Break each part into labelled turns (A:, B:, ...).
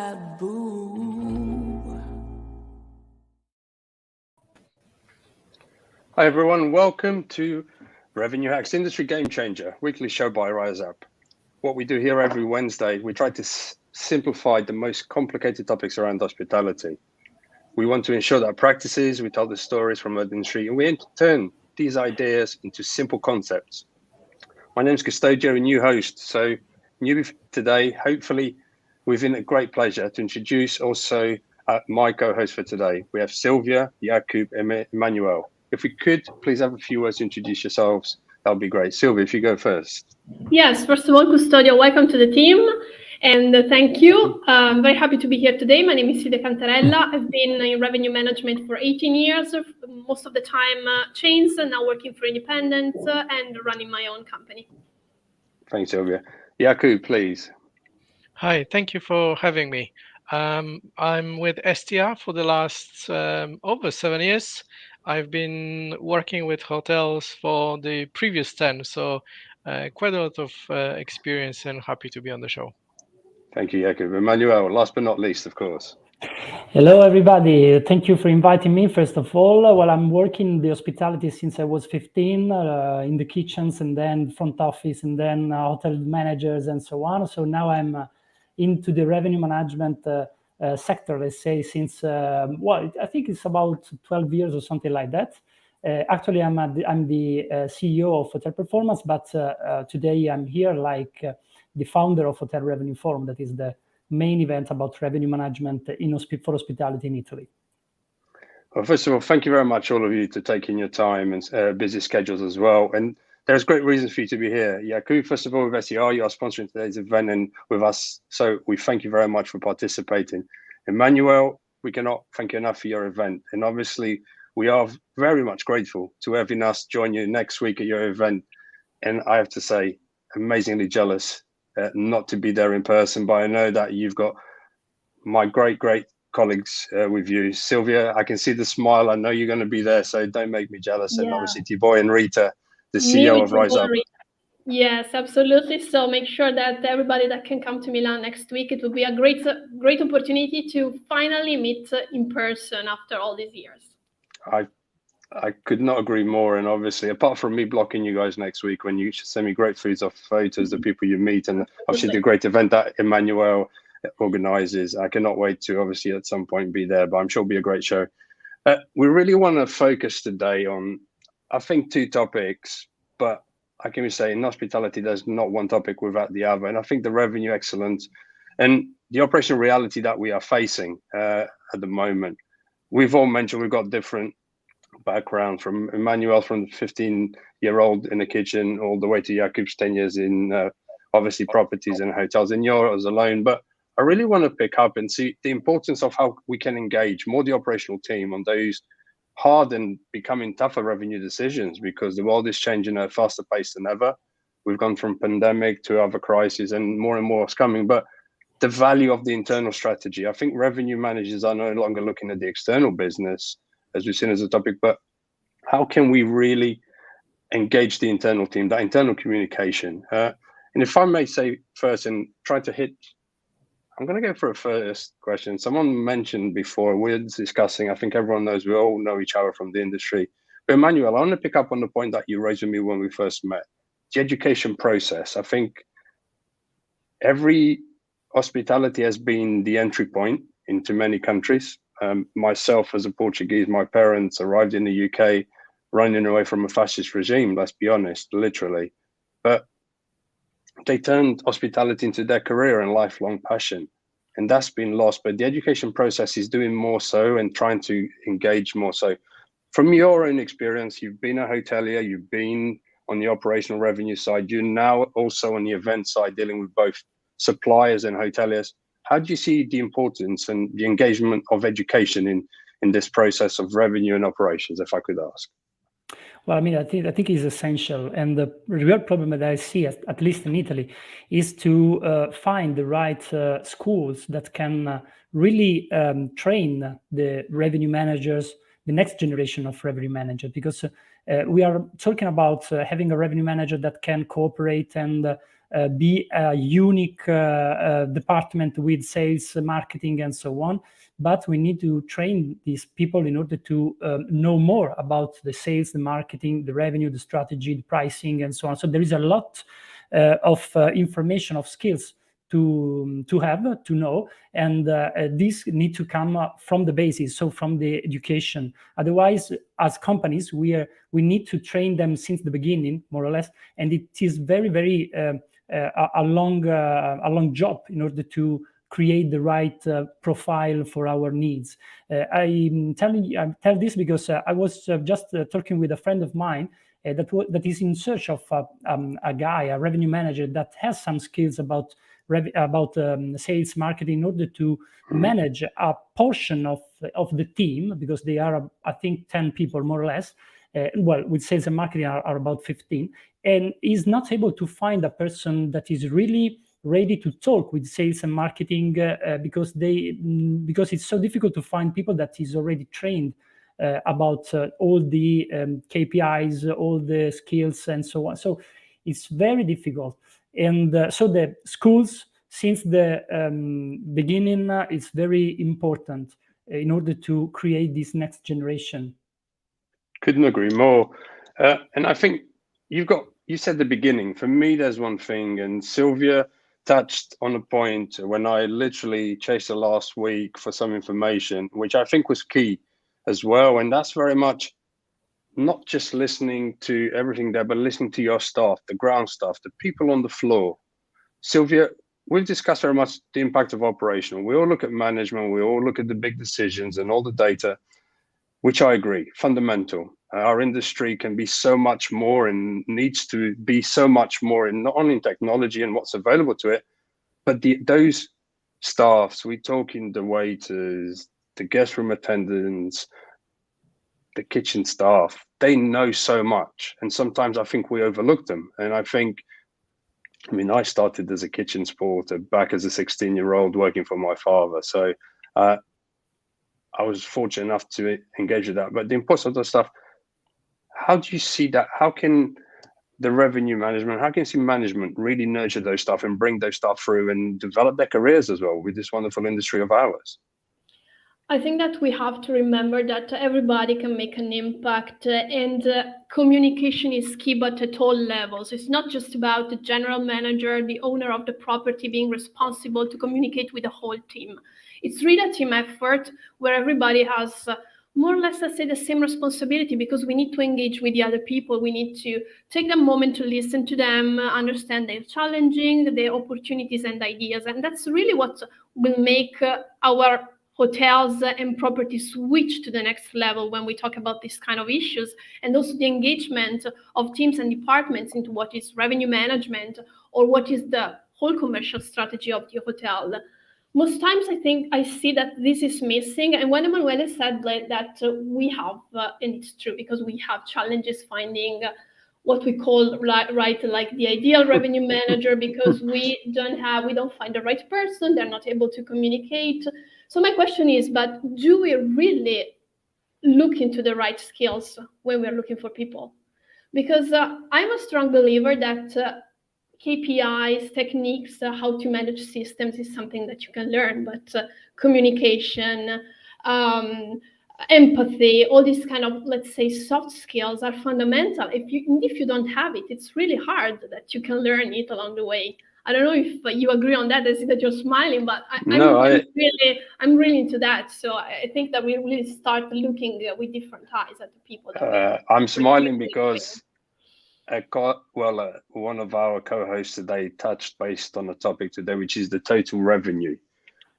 A: taboo.
B: Hi everyone, welcome to Revenue Hacks Industry Game Changer, weekly show by RiseUp. What we do here every Wednesday, we try to simplify the most complicated topics around hospitality. We want to ensure that our practices, we tell the stories from the industry, and we turn these ideas into simple concepts. My name is Custodio, a new host. So new today, hopefully within a great pleasure to introduce also my co-host for today. We have Sylvia, Jakub, and Emmanuel. If we could, please have a few words to introduce yourselves. That would be great. Sylvia, if you go first.
C: Yes, first of all, Custodio, welcome to the team. And thank you. I'm very happy to be here today. My name is Silvia Cantarella. I've been in revenue management for 18 years, most of the time chains, and now working for independents and running my own company.
B: Thanks, Sylvia. Jakub, please.
D: Hi, thank you for having me. I'm with STR for the last over 7 years. I've been working with hotels for the previous 10, so quite a lot of experience and happy to be on the show.
B: Thank you, Jakub. Emmanuel, last but not least, of course.
E: Hello, everybody. Thank you for inviting me, first of all. Well, I'm working in the hospitality since I was 15, in the kitchens and then front office and then hotel managers and so on. So now I'm into the revenue management sector, let's say, since, well, I think it's about 12 years or something like that. Actually, I'm the CEO of Hotel Performance, but today I'm here like the founder of Hotel Revenue Forum, that is the main event about revenue management for hospitality in Italy.
B: Well, first of all, thank you very much, all of you, for taking your time and busy schedules as well. And there's great reasons for you to be here. Jakub, first of all, with SER, you are sponsoring today's event and with us. So we thank you very much for participating. Emmanuel, we cannot thank you enough for your event. And obviously, we are very much grateful to having us join you next week at your event. And I have to say, amazingly jealous not to be there in person, but I know that you've got my great colleagues with you. Sylvia, I can see the smile. I know you're going to be there, so don't make me jealous. Yeah. And obviously Thibaut and Rita, the CEO of RiseUp.
C: Yes, absolutely. So make sure that everybody that can come to Milan next week, it will be a great opportunity to finally meet in person after all these years.
B: I could not agree more. And obviously, apart from me blocking you guys next week, when you send me great foods of photos of people you meet, and obviously the great event that Emmanuel organizes, I cannot wait to obviously at some point be there, but I'm sure it'll be a great show. We really want to focus today on, I think, two topics, but I can say in hospitality, there's not one topic without the other. And I think the revenue excellence and the operational reality that we are facing at the moment. We've all mentioned we've got different background, from Emmanuel from the 15-year-old in the kitchen all the way to Jakub's 10 years in obviously properties and hotels, and yours alone. But I really want to pick up and see the importance of how we can engage more the operational team on those hard and becoming tougher revenue decisions, because the world is changing at a faster pace than ever. We've gone from pandemic to other crises and more is coming. But the value of the internal strategy, I think revenue managers are no longer looking at the external business as we've seen as a topic, but how can we really engage the internal team, that internal communication? And if I may say first, and try to hit, I'm going to go for a first question. Someone mentioned before, we're discussing, I think everyone knows, we all know each other from the industry. But Emmanuel, I want to pick up on the point that you raised with me when we first met, the education process. I think every hospitality has been the entry point into many countries. Myself as a Portuguese, my parents arrived in the UK running away from a fascist regime, let's be honest, literally. But they turned hospitality into their career and lifelong passion. And that's been lost. But the education process is doing more so and trying to engage more so. From your own experience, you've been a hotelier, you've been on the operational revenue side, you're now also on the event side, dealing with both suppliers and hoteliers. How do you see the importance and the engagement of education in this process of revenue and operations, if I could ask?
E: Well, I mean, I think it's essential. And the real problem that I see, at least in Italy, is to find the right schools that can really train the revenue managers, the next generation of revenue managers, because we are talking about having a revenue manager that can cooperate and be a unique department with sales, marketing, and so on. But we need to train these people in order to know more about the sales, the marketing, the revenue, the strategy, the pricing, and so on. So there is a lot of information, of skills to have, to know, and these need to come from the basis, so from the education. Otherwise, as companies, we need to train them since the beginning, more or less, and it is very, very a long job in order to create the right profile for our needs. I tell this because I was just talking with a friend of mine that is in search of a guy, a revenue manager that has some skills about sales, marketing, in order to manage a portion of the team, because they are, I think, 10 people more or less. Well, with sales and marketing are about 15, and is not able to find a person that is really ready to talk with sales and marketing because it's so difficult to find people that is already trained about all the KPIs, all the skills, and so on. So it's very difficult. And so the schools, since the beginning, is very important in order to create this next generation.
B: Couldn't agree more. And I think you said the beginning. For me, there's one thing, and Sylvia touched on a point when I literally chased her last week for some information, which I think was key as well. And that's very much not just listening to everything there, but listening to your staff, the ground staff, the people on the floor. Sylvia, we've discussed very much the impact of operational. We all look at management, we all look at the big decisions and all the data, which I agree, fundamental. Our industry can be so much more and needs to be so much more in not only in technology and what's available to it, but those staffs, we talking the waiters, the guest room attendants, the kitchen staff, they know so much. And sometimes I think we overlook them. And I mean, I started as a kitchen porter back as a 16-year-old working for my father. So I was fortunate enough to engage with that. But the importance of the stuff, how do you see that? How can the revenue management, how can you see management really nurture those staff and bring those staff through and develop their careers as well with this wonderful industry of ours?
C: I think that we have to remember that everybody can make an impact, and communication is key, but at all levels. It's not just about the general manager, the owner of the property being responsible to communicate with the whole team. It's really a team effort where everybody has more or less, let's say, the same responsibility, because we need to engage with the other people. We need to take the moment to listen to them, understand their challenging, their opportunities and ideas. And that's really what will make our hotels and properties switch to the next level when we talk about these kind of issues, and also the engagement of teams and departments into what is revenue management or what is the whole commercial strategy of the hotel. Most times I see that this is missing. And when Emanuele said that we have, and it's true, because we have challenges finding what we call like the ideal revenue manager, because we don't find the right person, they're not able to communicate. So my question is, but do we really look into the right skills when we're looking for people? Because I'm a strong believer that KPIs, techniques, how to manage systems is something that you can learn, but communication, empathy, all these kind of, let's say, soft skills are fundamental. If you don't have it, it's really hard that you can learn it along the way. I don't know if you agree on that. I see that you're smiling, but I'm really into that. So I think that we really start looking with different eyes at the people.
B: I'm smiling because one of our co-hosts today touched based on the topic today, which is the total revenue.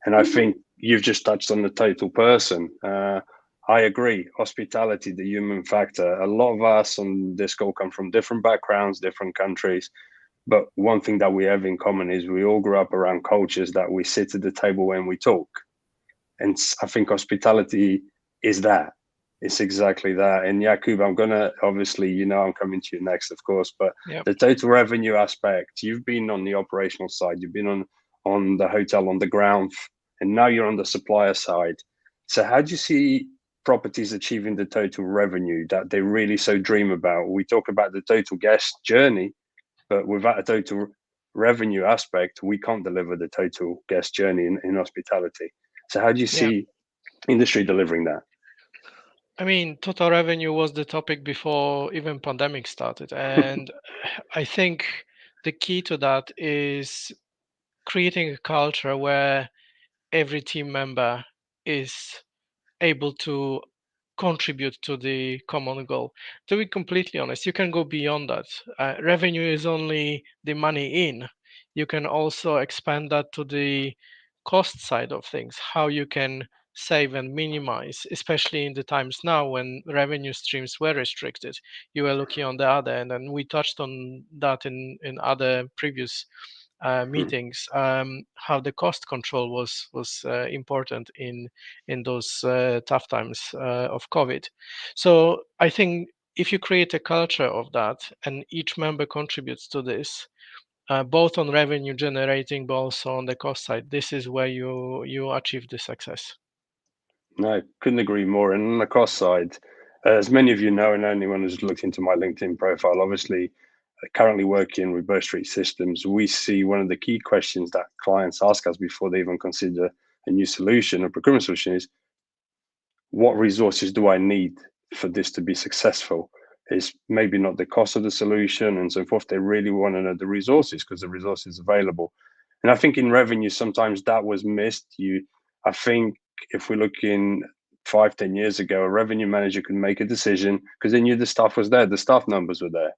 B: And I think you've just touched on the total person. I agree. Hospitality, the human factor. A lot of us on this call come from different backgrounds, different countries. But one thing that we have in common is we all grew up around cultures that we sit at the table when we talk. And I think hospitality is that. It's exactly that. And Jakub, I'm going to, obviously, I'm coming to you next, of course, but The total revenue aspect, you've been on the operational side, you've been on the hotel, on the ground, and now you're on the supplier side. So how do you see properties achieving the total revenue that they really so dream about? We talk about the total guest journey, but without a total revenue aspect, we can't deliver the total guest journey in hospitality. So how do you see industry delivering that?
D: I mean, total revenue was the topic before even pandemic started. And I think the key to that is creating a culture where every team member is able to contribute to the common goal. To be completely honest, you can go beyond that. Revenue is only the money in. You can also expand that to the cost side of things, how you can save and minimize, especially in the times now when revenue streams were restricted. You were looking on the other end, and we touched on that in other previous meetings, how the cost control was important in those tough times of COVID. So I think if you create a culture of that and each member contributes to this, both on revenue generating, but also on the cost side, this is where you achieve the success.
B: No, couldn't agree more. And on the cost side, as many of you know, and anyone who's looked into my LinkedIn profile, obviously currently working with Bow Street Systems, we see one of the key questions that clients ask us before they even consider a new solution, a procurement solution, is what resources do I need for this to be successful? Is maybe not the cost of the solution and so forth. They really want to know the resources because the resources available. And I think in revenue, sometimes that was missed. I think if we look in 5-10 years ago, a revenue manager could make a decision because they knew the staff was there, the staff numbers were there.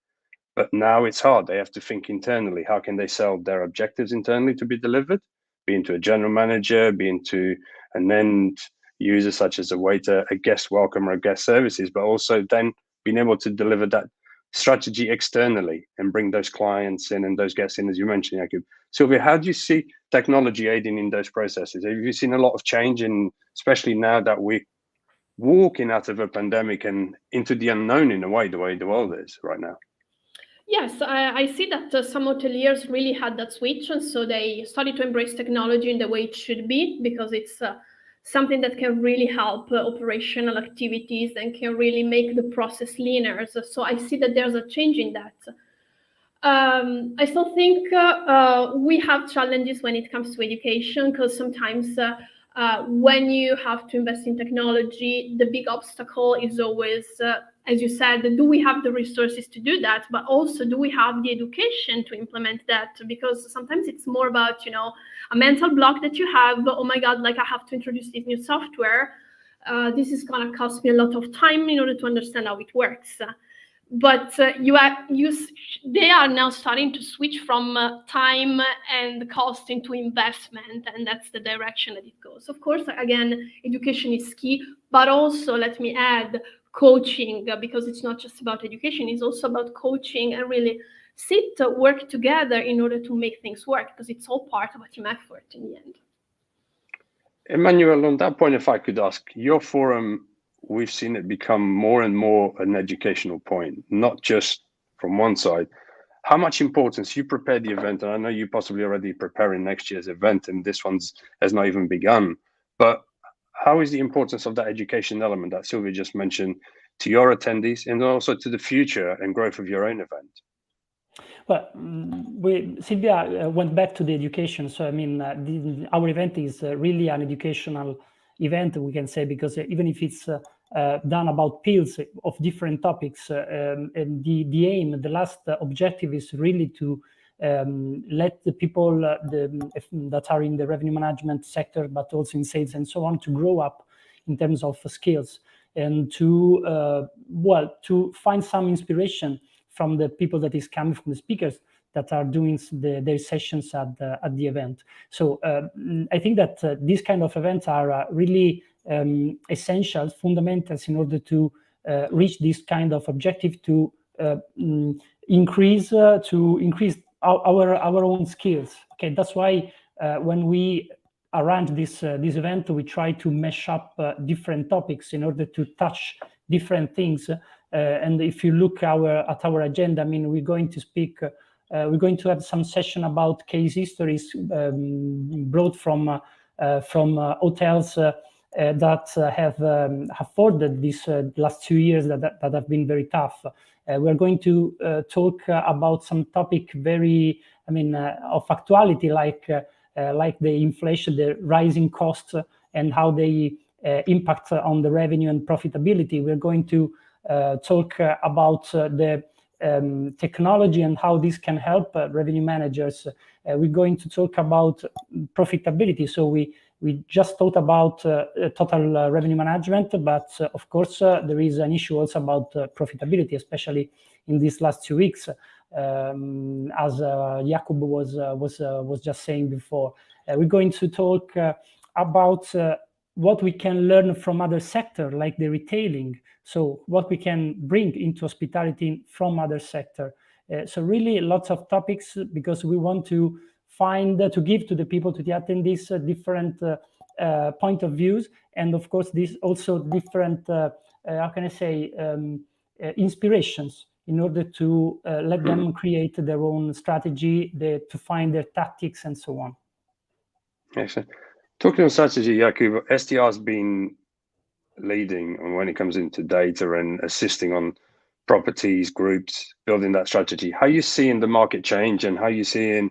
B: But now it's hard. They have to think internally. How can they sell their objectives internally to be delivered? Be into a general manager, be into an end user such as a waiter, a guest welcome or a guest services, but also then being able to deliver that strategy externally and bring those clients in and those guests in, as you mentioned, Jakub. Sylvia, how do you see technology aiding in those processes? Have you seen a lot of change in, especially now that we're walking out of a pandemic and into the unknown in a way, the way the world is right now?
C: Yes, I see that some hoteliers really had that switch, and so they started to embrace technology in the way it should be, because it's something that can really help operational activities and can really make the process leaner. So I see that there's a change in that. I still think we have challenges when it comes to education, because sometimes when you have to invest in technology, the big obstacle is always, as you said, do we have the resources to do that? But also, do we have the education to implement that? Because sometimes it's more about, a mental block that you have. Oh my God, like I have to introduce this new software. This is going to cost me a lot of time in order to understand how it works. But they are now starting to switch from time and cost into investment, and that's the direction that it goes. Of course, again, education is key, but also, let me add, coaching, because it's not just about education, it's also about coaching and really work together in order to make things work, because it's all part of a team effort in the end.
B: Emmanuel, on that point, if I could ask, your forum, we've seen it become more and more an educational point, not just from one side. How much importance you prepare the event, and I know you possibly already preparing next year's event, and this one's has not even begun, but how is the importance of that education element that Sylvia just mentioned to your attendees and also to the future and growth of your own event?
E: Well, Sylvia went back to the education. So, I mean, our event is really an educational event, we can say, because even if it's done about pills of different topics, and the aim, the last objective is really to let the people that are in the revenue management sector, but also in sales and so on, to grow up in terms of skills and to find some inspiration from the people that is coming from the speakers that are doing their sessions at the event. So I think that these kind of events are really essential, fundamentals in order to reach this kind of objective, to increase our own skills. Okay, that's why when we arrange this event, we try to mesh up different topics in order to touch different things. And if you look at our agenda, I mean, we're going to speak. We're going to have some session about case histories brought from hotels that have afforded these last 2 years that have been very tough. We're going to talk about some topic very, of actuality, like the inflation, the rising costs, and how they impact on the revenue and profitability. We're going to talk about the technology and how this can help revenue managers. We're going to talk about profitability. So we just thought about total revenue management, but of course there is an issue also about profitability, especially in these last 2 weeks, as Jakub was just saying before. We're going to talk about what we can learn from other sectors, like the retailing. So what we can bring into hospitality from other sector. So really lots of topics, because we want to to give to the people, to the attendees, different point of views, and of course this also different how can I say inspirations, in order to let them create their own strategy, to find their tactics and so on.
B: Excellent. Talking of strategy, Jakub, STR has been leading when it comes into data and assisting on properties, groups, building that strategy. How are you seeing the market change, and how are you seeing,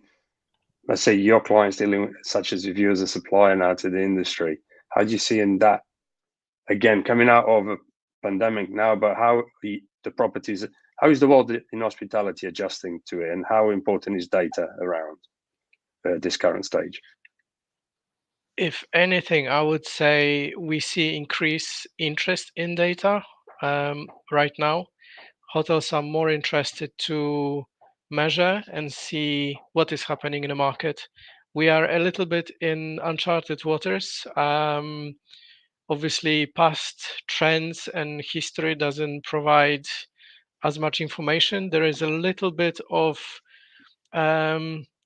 B: let's say, your clients dealing with, such as you as a supplier now to the industry? How do you see in that, again, coming out of a pandemic now, but how the properties, how is the world in hospitality adjusting to it, and how important is data around this current stage?
D: If anything, I would say we see increased interest in data right now. Hotels are more interested to measure and see what is happening in the market. We are a little bit in uncharted waters. Obviously, past trends and history doesn't provide as much information. There is a little bit of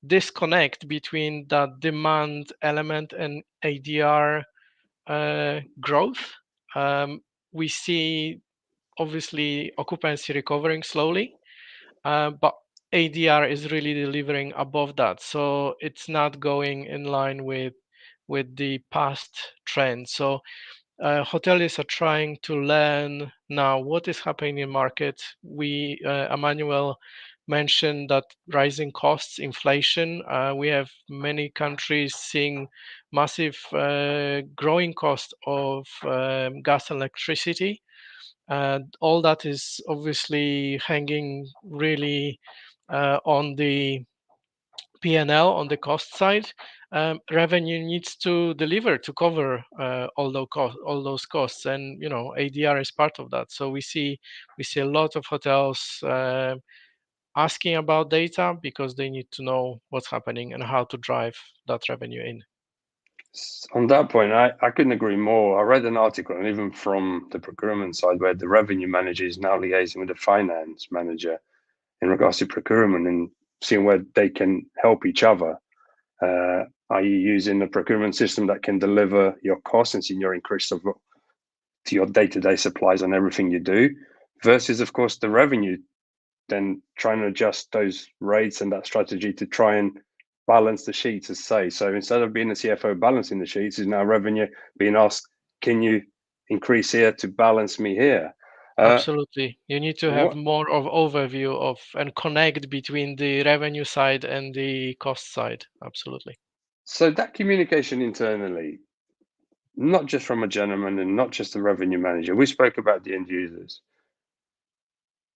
D: disconnect between that demand element and ADR growth. We see obviously occupancy recovering slowly, but ADR is really delivering above that. So it's not going in line with the past trend. So hoteliers are trying to learn now what is happening in market. Emmanuel mentioned that rising costs, inflation. We have many countries seeing massive growing cost of gas and electricity. All that is obviously hanging really on the P&L, on the cost side. Revenue needs to deliver to cover all those costs, and ADR is part of that. So we see a lot of hotels asking about data, because they need to know what's happening and how to drive that revenue in.
B: On that point, I couldn't agree more. I read an article, and even from the procurement side, where the revenue manager is now liaising with the finance manager in regards to procurement and seeing where they can help each other. Are you using a procurement system that can deliver your costs and seeing your increase to your day-to-day supplies on everything you do, versus, of course, the revenue, then trying to adjust those rates and that strategy to try and balance the sheets, as say. So instead of being the CFO balancing the sheets, is now revenue being asked, can you increase here to balance me here?
D: Absolutely. You need to have more of overview of and connect between the revenue side and the cost side. Absolutely.
B: So that communication internally, not just from a gentleman and not just the revenue manager, we spoke about the end users.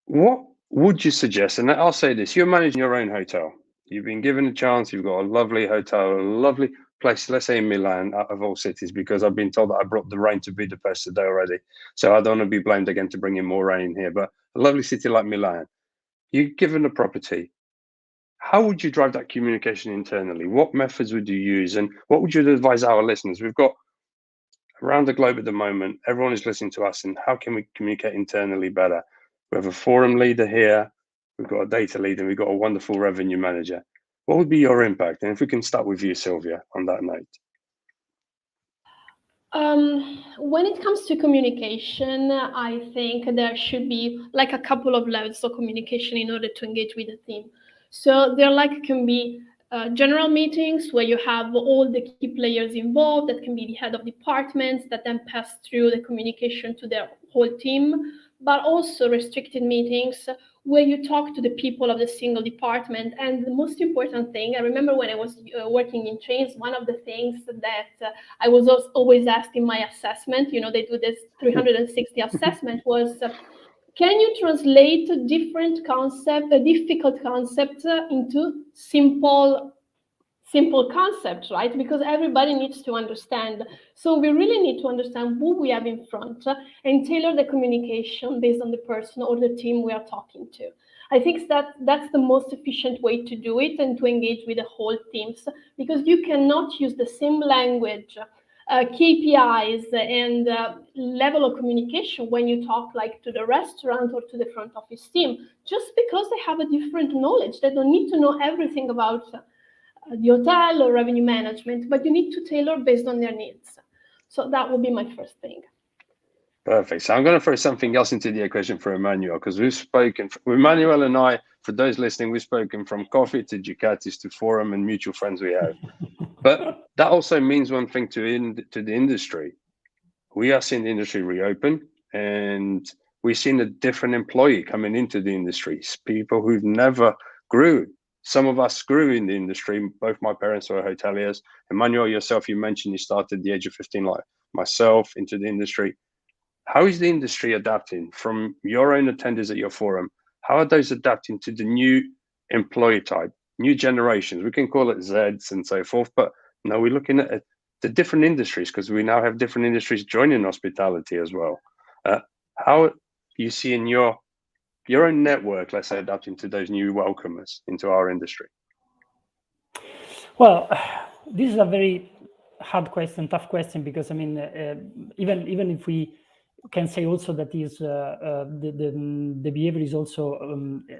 B: What would you suggest? And I'll say this, you're managing your own hotel. You've been given a chance, you've got a lovely hotel, a lovely place, let's say in Milan, out of all cities, because I've been told that I brought the rain to Budapest today already. So I don't want to be blamed again to bring in more rain here, but a lovely city like Milan, you're given a property. How would you drive that communication internally? What methods would you use? And what would you advise our listeners? We've got around the globe at the moment, everyone is listening to us, and how can we communicate internally better? We have a forum leader here, we've got a data lead, and we've got a wonderful revenue manager. What would be your impact? And if we can start with you, Silvia, on that note.
C: When it comes to communication, I think there should be like a couple of levels of communication in order to engage with the team. So there can be general meetings where you have all the key players involved. That can be the head of departments that then pass through the communication to their whole team, but also restricted meetings where you talk to the people of the single department. And the most important thing, I remember when I was working in Chains, one of the things that I was always asked in my assessment, they do this 360 assessment, was can you translate a difficult concept into simple concepts, right? Because everybody needs to understand. So we really need to understand who we have in front and tailor the communication based on the person or the team we are talking to. I think that's the most efficient way to do it and to engage with the whole teams, because you cannot use the same language, KPIs and level of communication when you talk like to the restaurant or to the front office team, just because they have a different knowledge. They don't need to know everything about the hotel or revenue management, but you need to tailor based on their needs. So that will be my first thing.
B: Perfect. So I'm going to throw something else into the equation for Emmanuel, because we've spoken, Emmanuel and I, for those listening, we've spoken from coffee to Ducatis to Forum and mutual friends we have. But that also means one thing to the industry. We are seeing the industry reopen, and we've seen a different employee coming into the industry, people who've never grew. Some of us grew in the industry. Both my parents were hoteliers. Emmanuel, yourself, you mentioned you started at the age of 15, like myself, into the industry. How is the industry adapting from your own attendees at your forum? How are those adapting to the new employee type, new generations? We can call it Zs and so forth, but no, we're looking at the different industries, because we now have different industries joining hospitality as well. How you see in your own network, let's say, adapting to those new welcomers into our industry?
E: Well, this is a very hard question, tough question, because I mean, even if we can say also that is the behavior is also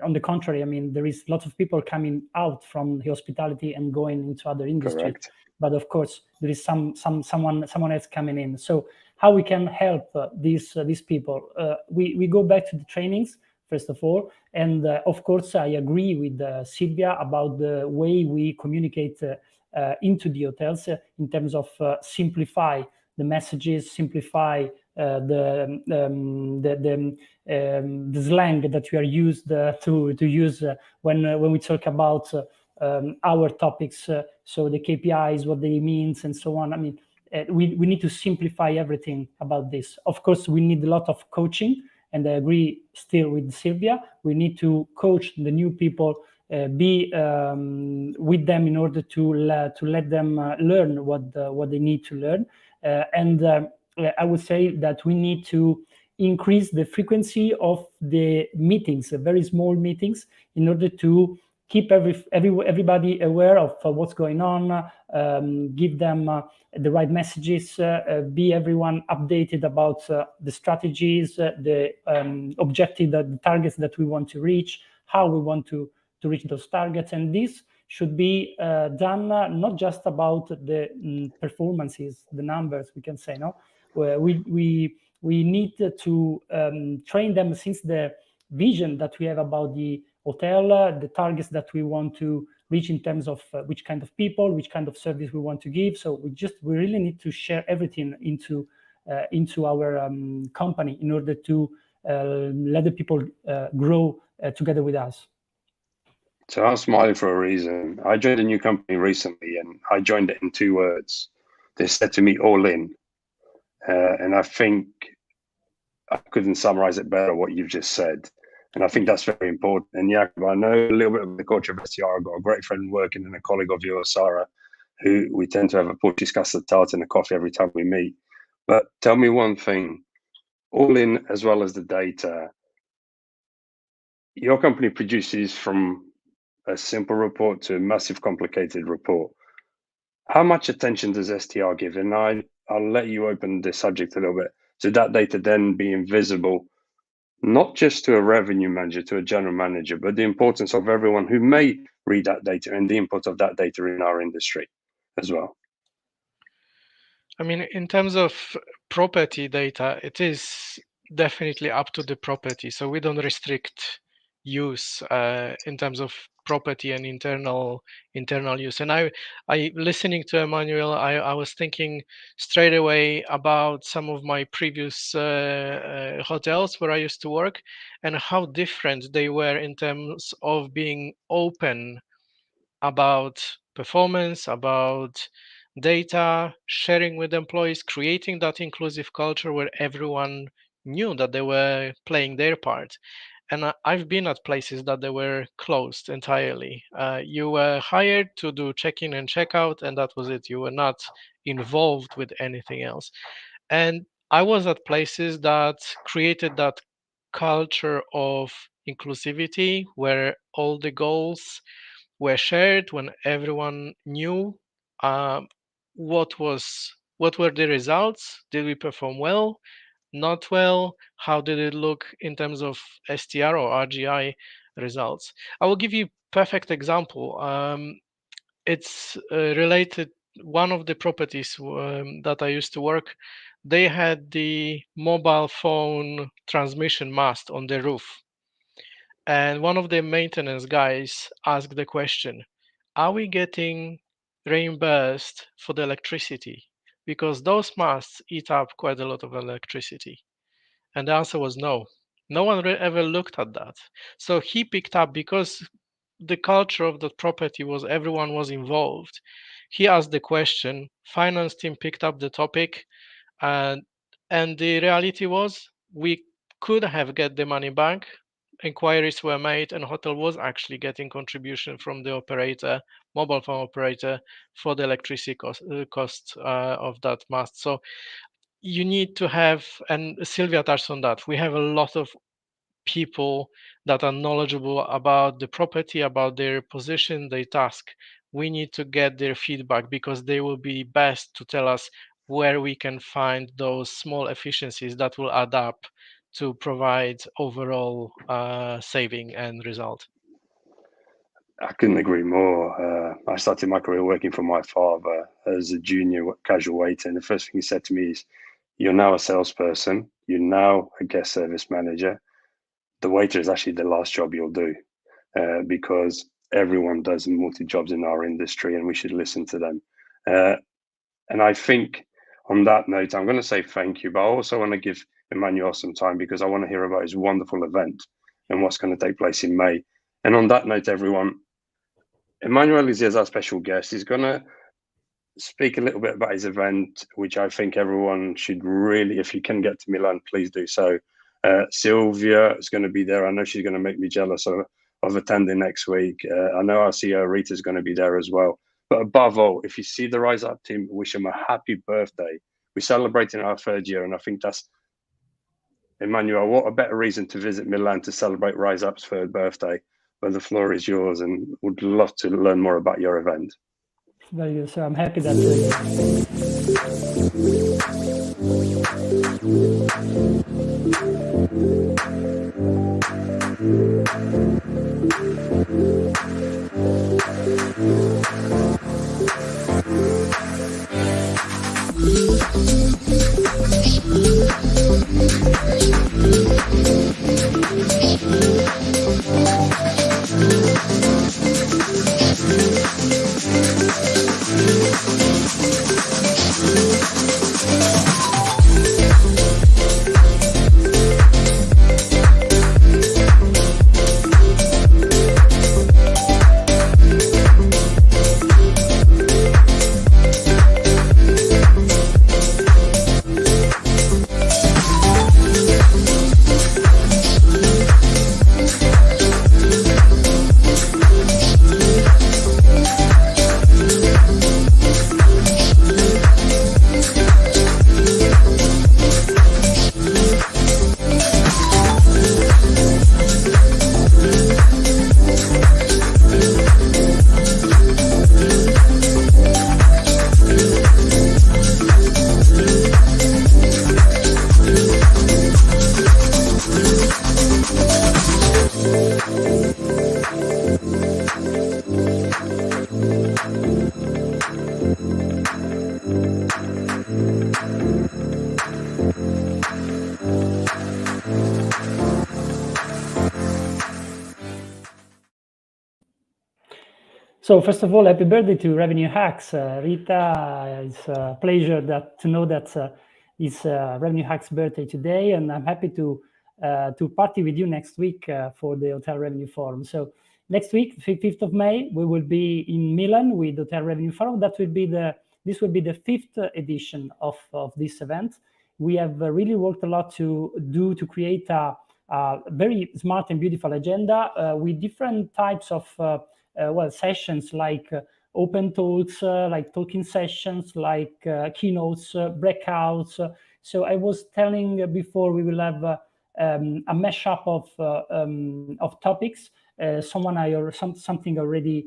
E: on the contrary. I mean, there is lots of people coming out from the hospitality and going into other industries.
B: Correct.
E: But of course, there is someone else coming in. So how we can help these people? We go back to the trainings first of all, and of course I agree with Silvia about the way we communicate into the hotels in terms of simplify the messages, simplify the slang that we are used to use when we talk about our topics, so the KPIs, what they means, and so on. I mean, we need to simplify everything about this. Of course, we need a lot of coaching, and I agree still with Silvia. We need to coach the new people, be with them in order to let them learn what they need to learn. And I would say that we need to increase the frequency of the meetings, very small meetings, in order to keep everybody aware of what's going on, give them the right messages, be everyone updated about the strategies, the objective, the targets that we want to reach, how we want to reach those targets. And this should be done not just about the performances, the numbers, we can say, no? We need to train them since the vision that we have about the hotel, the targets that we want to reach in terms of which kind of people, which kind of service we want to give. So we really need to share everything into our company in order to let the people grow together with us.
B: So I'm smiling for a reason. I joined a new company recently, and I joined it in 2 words. They said to me, all in. And I think I couldn't summarize it better, what you've just said. And I think that's very important. And yeah, I know a little bit of the culture of STR. I've got a great friend working and a colleague of yours, Sarah, who we tend to have a Portuguese custard tart and a coffee every time we meet. But tell me one thing, all in as well as the data, your company produces from a simple report to a massive complicated report. How much attention does STR give? And I'll let you open the subject a little bit. So that data then being visible, not just to a revenue manager, to a general manager, but the importance of everyone who may read that data and the input of that data in our industry as well.
D: I mean, in terms of property data, it is definitely up to the property. So we don't restrict use in terms of property and internal use. And I listening to Emmanuel, I was thinking straight away about some of my previous hotels where I used to work, and how different they were in terms of being open about performance, about data, sharing with employees, creating that inclusive culture where everyone knew that they were playing their part. And I've been at places that they were closed entirely. You were hired to do check-in and check-out, and that was it. You were not involved with anything else. And I was at places that created that culture of inclusivity where all the goals were shared, when everyone knew what were the results. Did we perform well? Not well? How did it look in terms of STR or RGI results? I will give you a perfect example. It's related. One of the properties that I used to work, they had the mobile phone transmission mast on the roof. And one of the maintenance guys asked the question, are we getting reimbursed for the electricity? Because those masts eat up quite a lot of electricity. And the answer was no. No one ever looked at that. So he picked up, because the culture of the property was everyone was involved. He asked the question, finance team picked up the topic, and the reality was we could have get the money back. Inquiries were made, and hotel was actually getting contribution from the operator, mobile phone operator, for the electricity cost of that mast. So you need to have, and Sylvia touched on that, we have a lot of people that are knowledgeable about the property, about their position, their task. We need to get their feedback, because they will be best to tell us where we can find those small efficiencies that will add up to provide overall saving and result.
B: I couldn't agree more. I started my career working for my father as a junior casual waiter, and the first thing he said to me is, you're now a salesperson, you're now a guest service manager. The waiter is actually the last job you'll do, because everyone does multi-jobs in our industry, and we should listen to them. And I think on that note, I'm going to say thank you, but I also want to give Emmanuel some time, because I want to hear about his wonderful event and what's going to take place in May. And on that note, everyone, Emmanuel is here as our special guest. He's going to speak a little bit about his event, which I think everyone should really, if you can get to Milan, please do so. Sylvia is going to be there. I know she's going to make me jealous of attending next week. I know our CEO Rita is going to be there as well. But above all, if you see the Rise Up team, wish them a happy birthday. We're celebrating our 3rd year, and I think that's, Emmanuel, what a better reason to visit Milan to celebrate Rise Up's 3rd birthday. But the floor is yours, and would love to learn more about your event.
E: Very good. So I'm happy that So first of all, happy birthday to Revenue Hacks, Rita. It's a pleasure to know that it's Revenue Hacks' birthday today, and I'm happy to party with you next week for the Hotel Revenue Forum. So next week, 5th of May, we will be in Milan with Hotel Revenue Forum. This will be the 5th edition of this event. We have really worked a lot to create a very smart and beautiful agenda with different types of sessions like open talks, like talking sessions, like keynotes, breakouts. So I was telling before, we will have a mashup of topics. Something already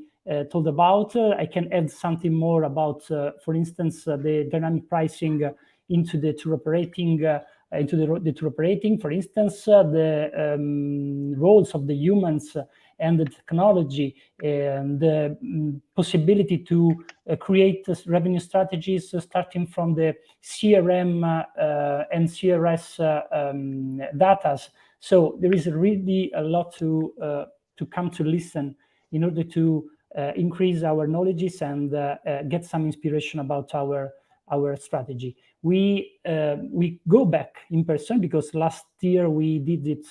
E: told about. I can add something more about, for instance, the dynamic pricing into the tour operating. The tour operating, for instance, the roles of the humans and the technology, and the possibility to create revenue strategies starting from the CRM and CRS data. So there is really a lot to come to listen in order to increase our knowledges and get some inspiration about our strategy. We go back in person because last year we did it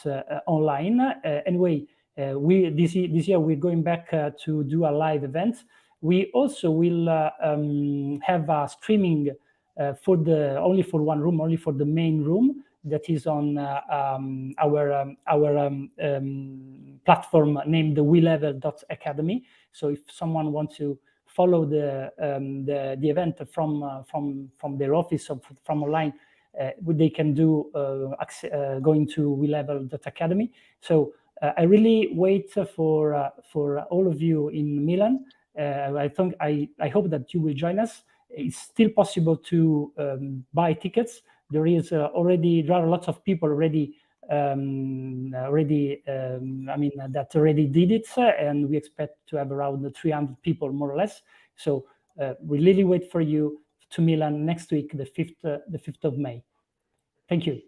E: online. Anyway, this year we're going back to do a live event. We also will have a streaming only for one room, only for the main room that is on our platform named the WeLevel.academy. So if someone wants to follow the event from their office or from online, they can do going to WeLevel.academy. So I really wait for all of you in Milan. I hope that you will join us. It's still possible to buy tickets. There are lots of people already. That already did it, and we expect to have around 300 people, more or less. So we really wait for you to Milan next week, the 5th of May. Thank you.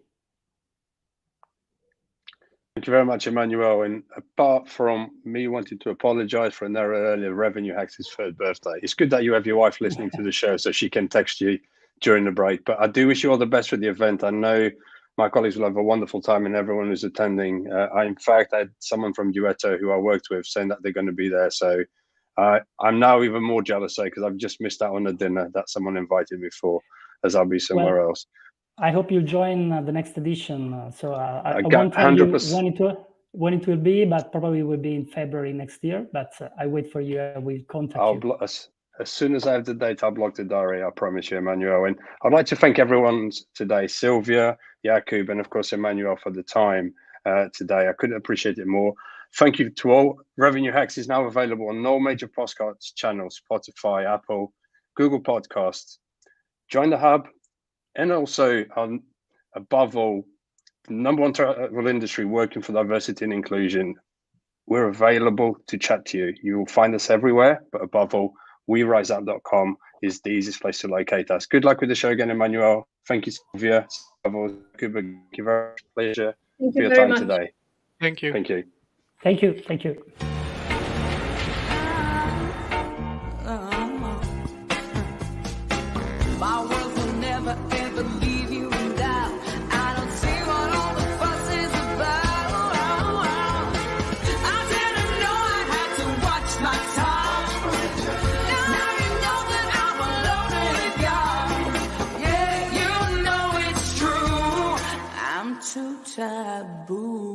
B: Thank you very much, Emmanuel. And apart from me wanting to apologize for an error earlier, Revenue Hacks' third birthday, it's good that you have your wife listening to the show so she can text you during the break. But I do wish you all the best for the event. I know my colleagues will have a wonderful time, and everyone who's attending. In fact, I had someone from Duetto who I worked with saying that they're going to be there. So I'm now even more jealous because I've just missed out on a dinner that someone invited me for, as I'll be somewhere else.
E: I hope you'll join the next edition. So I
B: won't tell you
E: when it will be, but probably will be in February next year. But I wait for you. I will contact you.
B: As soon as I have the date, I'll block the diary. I promise you, Emmanuel. And I'd like to thank everyone today, Sylvia, Jakub, and of course, Emmanuel, for the time today. I couldn't appreciate it more. Thank you to all. Revenue Hacks is now available on all major podcast channels, Spotify, Apple, Google Podcasts. Join the hub. And also, above all, the #1 travel industry working for diversity and inclusion. We're available to chat to you. You will find us everywhere, but above all, WeRiseUp.com is the easiest place to locate us. Good luck with the show again, Emmanuel. Thank you, Sylvia. Thank you very much. Pleasure for your time today.
D: Thank you.
B: Thank you.
E: Thank you. Thank you.